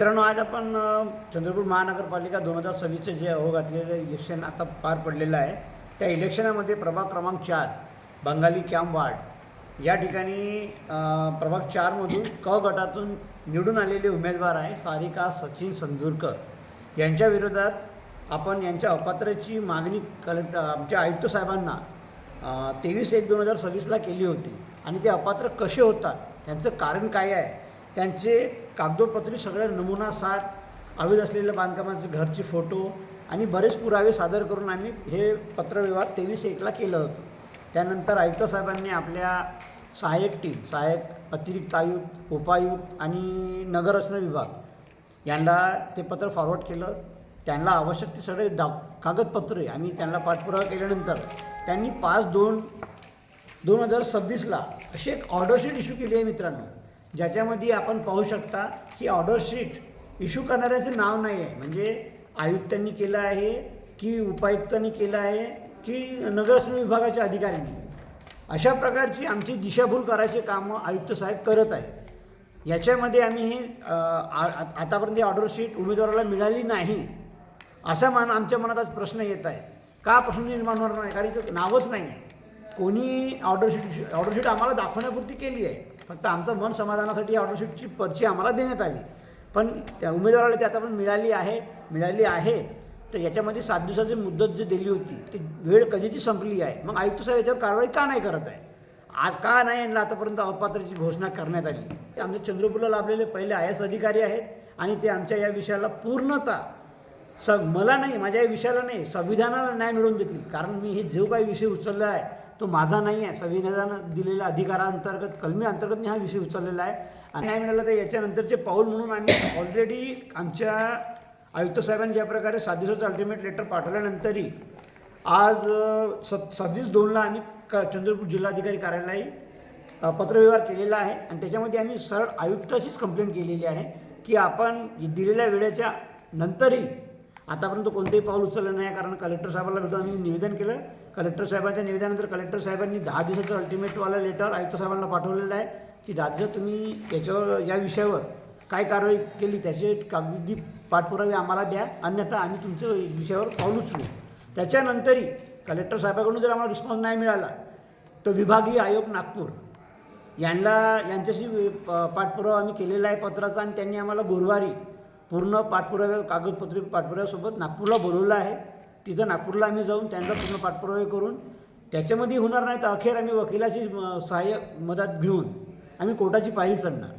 मित्रांनो, आज आपण चंद्रपूर महानगरपालिका 2026चे जे अहो घातलेलं इलेक्शन आता पार पडलेलं आहे, त्या इलेक्शनामध्ये प्रभाग क्रमांक 4 बंगाली कॅम्प वार्ड या ठिकाणी प्रभाग 4मधून क गटातून निवडून आलेले उमेदवार आहे सारिका सचिन संदूरकर यांच्या विरोधात आपण यांच्या अपात्रची मागणी आमच्या आयुक्त साहेबांना 23/1/2026ला केली होती. आणि ते अपात्र कसे होतात, त्यांचं कारण काय आहे, त्यांचे कागदोपत्री सगळे नमुना साथ, अवैध असलेल्या बांधकामाचे घरचे फोटो आणि बरेच पुरावे सादर करून आम्ही हे पत्रव्यवहार 23/1ला केलं होतं. त्यानंतर आयुक्त साहेबांनी आपल्या सहाय्यक टीम, सहाय्यक अतिरिक्त आयुक्त, उपायुक्त आणि नगररचना विभाग यांना ते पत्र फॉरवर्ड केलं. त्यांना आवश्यक ते सगळे कागदपत्रे आम्ही त्यांना पाठपुरावा केल्यानंतर त्यांनी 5/2/2026ला अशी एक ऑर्डरशीट इश्यू केली आहे मित्रांनो, ज्याच्यामध्ये आपण पाहू शकता की ऑर्डरशीट इश्यू करणाऱ्याचं नाव नाही आहे, म्हणजे आयुक्तांनी केलं आहे की उपायुक्तांनी केलं आहे की नगररचना विभागाच्या अधिकाऱ्यांनी. अशा प्रकारची आमची दिशाभूल करायचे कामं आयुक्त साहेब करत आहे. याच्यामध्ये आम्ही हे आतापर्यंत ऑर्डरशीट उमेदवाराला मिळाली नाही असा आमच्या मनात आज प्रश्न येत आहे. का प्रश्न निर्माण होणार नाही, कारण ते नावच नाही आहे. कोणी ऑर्डरशीट आम्हाला दाखवण्यापुरती केली आहे, फक्त आमचं मन समाधानासाठी ऑर्डरशीटची पर्ची आम्हाला देण्यात आली, पण त्या उमेदवाराला ते आतापर्यंत मिळाली आहे. तर याच्यामध्ये 7 दिवसाची मुदत जी दिली होती ती वेळ कधीची संपली आहे. मग आयुक्त साहेब याच्यावर कारवाई का नाही करत आहे, आज का नाही यांना आतापर्यंत अपात्रची घोषणा करण्यात आली. ते आमच्या चंद्रपूरला लाभलेले पहिले IAS अधिकारी आहेत आणि ते आमच्या या विषयाला पूर्णतः मला नाही, माझ्या या विषयाला नाही, संविधानाला न्याय मिळवून देतील. कारण मी हे जो काही विषय उचलला आहे तो माझा नाही आहे, संविधानानं दिलेल्या अधिकारांतर्गत, कलमी अंतर्गत मी हा विषय उचललेला आहे. आणि नाही मिळालं तर याच्यानंतरचे पाऊल म्हणून आम्ही ऑलरेडी आमच्या आयुक्त साहेबांनी ज्या प्रकारे 7 दिवसाचं अल्टिमेट लेटर पाठवल्यानंतरही आज 26/2ला आम्ही चंद्रपूर जिल्हाधिकारी कार्यालयाही पत्रव्यवहार केलेला आहे. आणि त्याच्यामध्ये आम्ही सरळ आयुक्ताशीच कंप्लेंट केलेली आहे की आपण दिलेल्या वेळेच्या नंतरही आतापर्यंत कोणतेही पाऊल उचललं नाही. कारण कलेक्टर साहेबांना भेटून आम्ही निवेदन केलं. कलेक्टर साहेबांच्या निवेदनानंतर कलेक्टर साहेबांनी 10 दिवसाचं अल्टिमेटवाला लेटर आयुक्त साहेबांना पाठवलेलं आहे की 10 दिवस तुम्ही याच्यावर, या विषयावर काय कारवाई केली त्याचे कागदी पाठपुरावे आम्हाला द्या, अन्यथा आम्ही तुमचं विषयावर पाऊल उचलू. त्याच्यानंतरही कलेक्टर साहेबांकडून जर आम्हाला रिस्पॉन्स नाही मिळाला तर विभागीय आयोग नागपूर यांच्याशी पाठपुरावा आम्ही केलेला आहे पत्राचा. आणि त्यांनी आम्हाला गुरुवारी पूर्ण कागदपत्री पाठपुराव्यासोबत नागपूरला बोलवलं आहे. तिथं नागपूरला आम्ही जाऊन त्यांना पूर्ण पाठपुरावे करून त्याच्यामध्ये होणार नाही तर अखेर आम्ही वकिलाची सहाय्य मदत घेऊन आम्ही कोर्टाची पायरी चढणार.